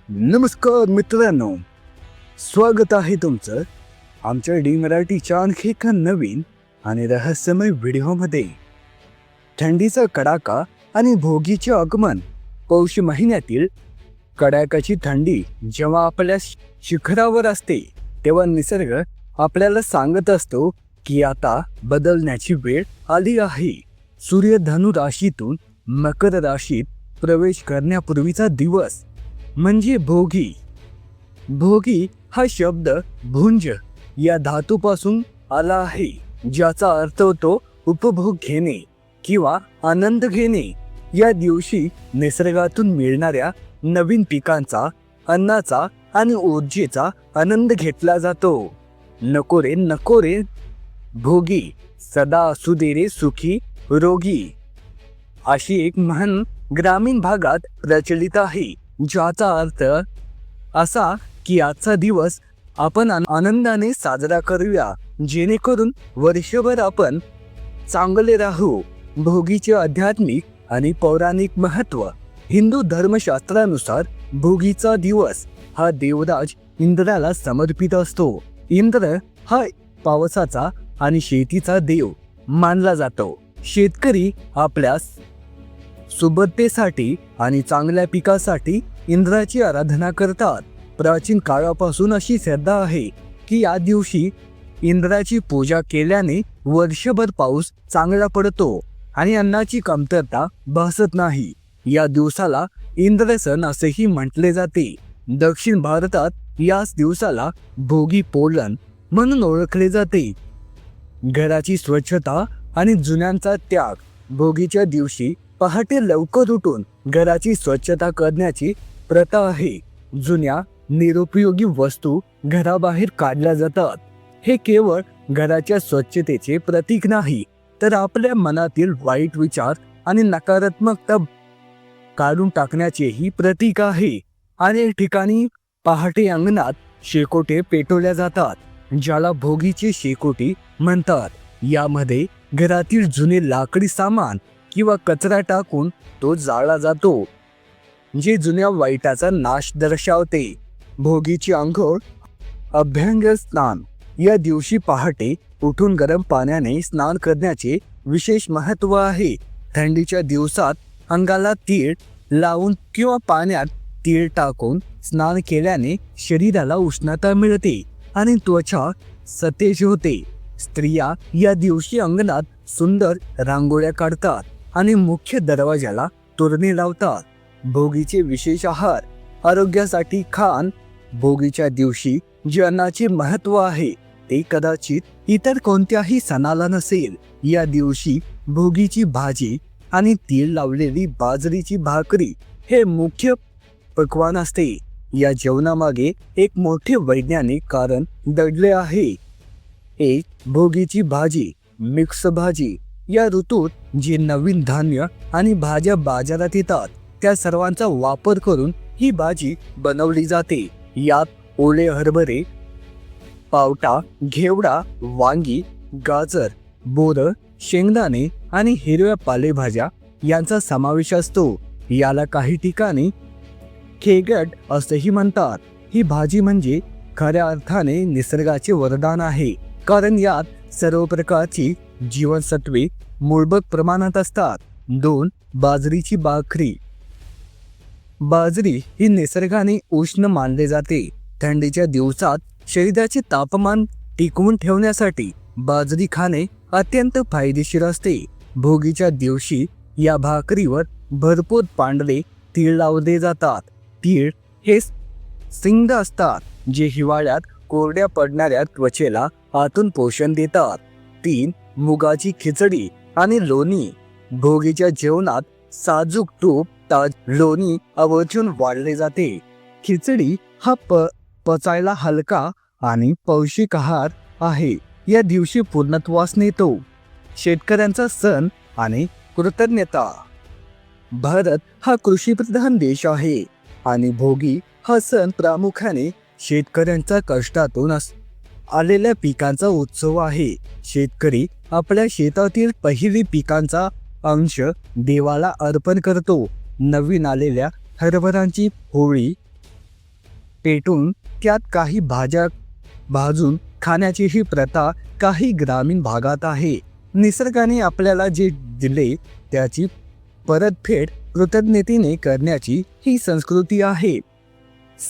नमस्कार मित्रांनो, स्वागत आहे तुमचं आमच्या डी मराठीच्या आणखी एका नवीन आणि रहस्यमय व्हिडिओमध्ये. थंडीचा कडाका आणि भोगीचे आगमन. पौष महिन्यातील कडाक्याची थंडी जेव्हा आपल्या शिखरावर असते तेव्हा निसर्ग आपल्याला सांगत असतो की आता बदलण्याची वेळ आली आहे. सूर्य धनु राशीतून मकर राशीत प्रवेश करण्यापूर्वीचा दिवस म्हणजे भोगी. भोगी हा शब्द भुंज या धातूपासून आला आहे, ज्याचा अर्थ होतो उपभोग घेणे किंवा आनंद घेणे. या दिवशी निसर्गातून मिळणाऱ्या नवीन पिकांचा, अन्नाचा आणि ऊर्जेचा आनंद घेतला जातो. नको रे नको रे भोगी, सदा असू दे रे सुखी रोगी, अशी एक म्हण ग्रामीण भागात प्रचलित आहे, ज्याचा अर्थ असा की आजचा दिवस आपण आनंदाने साजरा करूया, जेणेकरून वर्षभर आपण चांगले राहू. भोगीचे आध्यात्मिक आणि पौराणिक महत्त्व. हिंदू धर्मशास्त्रानुसार भोगीचा दिवस हा देवराज इंद्राला समर्पित असतो. इंद्र हा पावसाचा आणि शेतीचा देव मानला जातो. शेतकरी आपल्या सुबत्तेसाठी आणि चांगल्या पिकासाठी इंद्राची आराधना करतात. प्राचीन काळापासून अशी श्रद्धा आहे की या दिवशी इंद्राची पूजा केल्याने वर्षभर पाऊस चांगला पडतो आणि अन्नाची कमतरता भासत नाही. या दिवसाला इंद्र सण असेही म्हटले जाते. दक्षिण भारतात याच दिवसाला भोगी पोलन म्हणून ओळखले जाते. घराची स्वच्छता आणि जुन्यांचा त्याग. भोगीच्या दिवशी पहाटे लवकर उठून घराची स्वच्छता करण्याची प्रथा आहे. जुन्या निरुपयोगी वस्तू घराबाहेर काढल्या जातात. हे केवळ घराच्या स्वच्छतेचे प्रतीक नाही, तर आपल्या मनातील वाईट विचार आणि नकारात्मकता काढून टाकण्याचेही प्रतीक आहे. अनेक ठिकाणी पहाटे अंगणात शेकोटे पेटवल्या जातात, ज्याला भोगीचे शेकोटी म्हणतात. यामध्ये घरातील जुने लाकडी सामान किंवा कचरा टाकून तो जाळला जातो, जे जुन्या वाईटाचा नाश दर्शवते. भोगीची आंघोळ. अभ्यंग स्नान. या दिवशी पहाटे उठून गरम पाण्याने स्नान करण्याचे विशेष महत्त्व आहे. थंडीच्या दिवसात अंगाला तीळ लावून किंवा पाण्यात तीळ टाकून स्नान केल्याने शरीराला उष्णता मिळते आणि त्वचा सतेज होते. स्त्रिया या दिवशी अंगणात सुंदर रांगोळ्या काढतात आणि मुख्य दरवाजाला तोरणे लावतात. भोगीचे विशेष आहार. आरोग्यासाठी खान. भोगीच्या दिवशी जे अन्नाचे महत्त्व आहे ते कदाचित इतर कोणत्याही सणाला नसेल. या दिवशी भोगीची भाजी आणि तीळ लावलेली बाजरीची भाकरी हे मुख्य पक्वान असते. या जेवणामागे एक मोठे वैज्ञानिक कारण दडले आहे. एक, भोगीची भाजी. मिक्स भाजी. या ऋतूत जे नवीन धान्य आणि भाज्या बाजारात येतात त्या सर्वांचा वापर करून ही भाजी बनवली जाते. यात ओले हरभरे, पावटा, घेवडा, वांगी, गाजर, बोरं, शेंगदाणे आणि हिरव्या पालेभाज्या यांचा समावेश असतो. याला काही ठिकाणी खेगट असेही म्हणतात. ही भाजी म्हणजे खऱ्या अर्थाने निसर्गाचे वरदान आहे, कारण यात सर्व प्रकारची जीवनसत्वे मूलभूत प्रमाणात असतात. 2. बाजरीची भाकरी. बाजरी ही निसर्गाने उष्ण मानले जाते. थंडीच्या दिवसात शरीराचे तापमान टिकवून ठेवण्यासाठी बाजरी खाणे अत्यंत फायदेशीर असते. भोगीच्या दिवशी या भाकरीवर भरपूर पांढरे तीळ लावले जातात. तीळ हे सिंग असतात, जे हिवाळ्यात कोरड्या पडणाऱ्या त्वचेला आतून पोषण देतात. 3. मुगाची खिचडी आणि लोणी. भोगीच्या जेवणात साजूक तूप, लोणी आवर्जून वाढले जाते. खिचडी हा पचायला हलका आणि पौष्टिक आहार आहे. या दिवशी पूर्णत्वास नेतो. शेतकऱ्यांचा सण आणि कृतज्ञता. भारत हा कृषीप्रधान देश आहे आणि भोगी हा सण प्रामुख्याने शेतकऱ्यांच्या कष्टातून आलेल्या पिकांचा उत्सव आहे. शेतकरी आपल्या शेतातील पहिली पिकांचा अंश देवाला अर्पण करतो. नवीन आलेल्या हरभऱ्यांची पोळी पेटून त्यात काही भाज्या भाजून खाण्याची ही प्रथा काही ग्रामीण भागात आहे. निसर्गाने आपल्याला जे दिले त्याची परतफेड कृतज्ञतेने करण्याची ही संस्कृती आहे.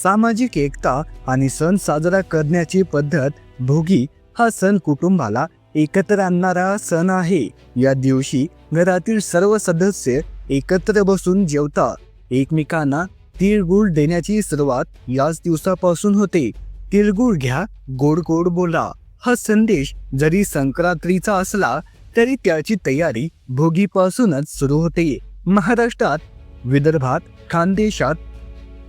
सामाजिक एकता आणि सण साजरा करण्याची पद्धत भोगी हा सण कुटुंबाला एकत्र आणणारा सण आहे. या दिवशी घरातील सर्व सदस्य एकत्र बसून जेवतात. एकमेकांना तिळगुळ देण्याची सुरुवात याच दिवसापासून होते. तिळगुळ घ्या, गोड गोड बोला हा संदेश जरी संक्रांतीचा असला तरी त्याची तयारी भोगीपासूनच सुरू होते. महाराष्ट्रात, विदर्भात, खानदेशात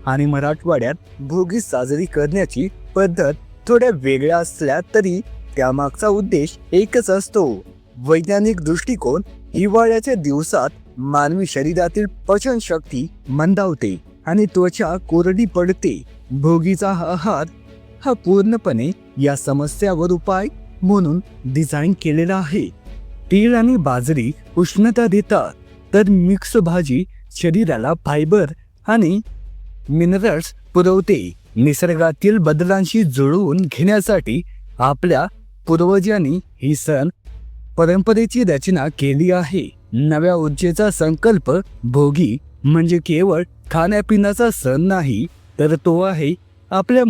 आणि मराठवाड्यात भोगी साजरी करण्याची पद्धत थोड्या वेगळ्या असल्या तरी त्यामागचा उद्देश एकच असतो. वैज्ञानिक दृष्टिकोन हिवाळ्याच्या दिवसात मानवी शरीरातील पचनशक्ती मंदावते आणि त्वचा कोरडी पडते. भोगीचा आहार हा पूर्णपणे या समस्यावर उपाय म्हणून डिझाईन केलेला आहे. तीळ आणि बाजरी उष्णता देतात, तर मिक्स भाजी शरीराला फायबर आणि मिनरल्स पुरवते. निसर्गातील बदलांशी जुळवून घेण्यासाठी आपल्या पूर्वजांनी ही सण परंपरेची रचना केली आहे. नव्या ऊर्जेचा संकल्प भोगी म्हणजे केवळ खाण्यापिण्याचा सण नाही, तर तो आहे आपल्या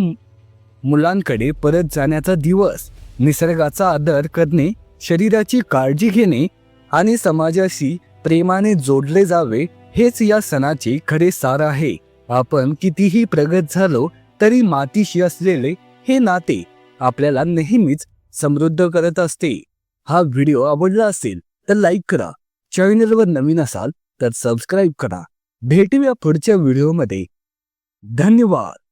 मुलांकडे परत जाण्याचा दिवस. निसर्गाचा आदर करणे, शरीराची काळजी घेणे आणि समाजाशी प्रेमाने जोडले जावे हेच या सणाचे खरे सार आहे. आपण कितीही प्रगत झालो तरी मातीशी असलेले हे नाते आपल्याला नेहमीच समृद्ध करत असते. हा व्हिडिओ आवडला असेल तर लाईक करा. चॅनलवर नवीन असाल तर सबस्क्राईब करा. भेटूया पुढच्या व्हिडिओमध्ये. धन्यवाद.